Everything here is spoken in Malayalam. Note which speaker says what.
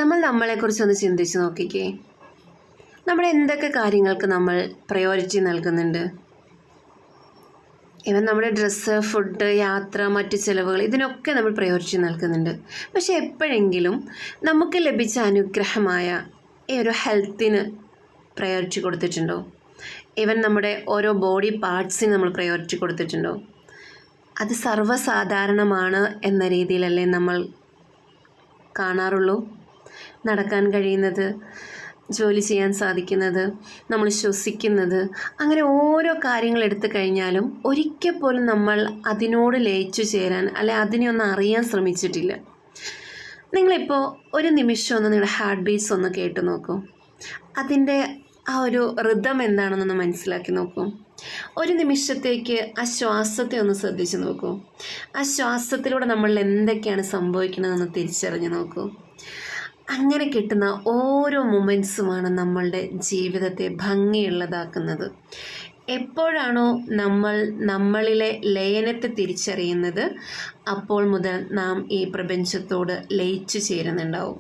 Speaker 1: നമ്മൾ നമ്മളെക്കുറിച്ചൊന്ന് ചിന്തിച്ച് നോക്കിക്കേ. നമ്മൾ എന്തൊക്കെ കാര്യങ്ങൾക്ക് നമ്മൾ പ്രയോറിറ്റി നൽകുന്നുണ്ട്? ഇവൻ നമ്മുടെ ഡ്രസ്സ്, ഫുഡ്, യാത്ര, മറ്റു ചിലവുകൾ, ഇതിനൊക്കെ നമ്മൾ പ്രയോറിറ്റി നൽകുന്നുണ്ട്. പക്ഷെ എപ്പോഴെങ്കിലും നമുക്ക് ലഭിച്ച അനുഗ്രഹമായ ഈ ഒരു ഹെൽത്തിന് പ്രയോറിറ്റി കൊടുത്തിട്ടുണ്ടോ? ഇവൻ നമ്മുടെ ഓരോ ബോഡി പാർട്സിന് നമ്മൾ പ്രയോറിറ്റി കൊടുത്തിട്ടുണ്ടോ? അത് സർവ്വസാധാരണമാണ് എന്ന രീതിയിലല്ലേ നമ്മൾ കാണാറുള്ളൂ. നടക്കാൻ കഴിയുന്നത്, ജോലി ചെയ്യാൻ സാധിക്കുന്നത്, നമ്മൾ ശ്വസിക്കുന്നത്, അങ്ങനെ ഓരോ കാര്യങ്ങൾ എടുത്തു കഴിഞ്ഞാലും ഒരിക്കൽ പോലും നമ്മൾ അതിനോട് ലയിച്ചു ചേരാൻ അല്ലെ അതിനെ ഒന്ന് അറിയാൻ ശ്രമിച്ചിട്ടില്ല. നിങ്ങളിപ്പോൾ ഒരു നിമിഷം ഒന്ന് നിങ്ങളുടെ ഹാർട്ട് ബീറ്റ്സ് ഒന്ന് കേട്ടു നോക്കൂ. അതിൻ്റെ ആ ഒരു റിതം എന്താണെന്നൊന്ന് മനസ്സിലാക്കി നോക്കൂ. ഒരു നിമിഷത്തേക്ക് ആ ശ്വാസത്തെ ഒന്ന് ശ്രദ്ധിച്ച് നോക്കൂ. ആ ശ്വാസത്തിലൂടെ നമ്മൾ എന്തൊക്കെയാണ് സംഭവിക്കുന്നതെന്ന് തിരിച്ചറിഞ്ഞ് നോക്കൂ. അങ്ങനെ കിട്ടുന്ന ഓരോ മൊമെൻറ്റ്സുമാണ് നമ്മളുടെ ജീവിതത്തെ ഭംഗിയുള്ളതാക്കുന്നത്. എപ്പോഴാണോ നമ്മൾ നമ്മളിലെ ലയനത്തെ തിരിച്ചറിയുന്നത്, അപ്പോൾ മുതൽ നാം ഈ പ്രപഞ്ചത്തോട് ലയിച്ചു ചേരുന്നുണ്ടാവും.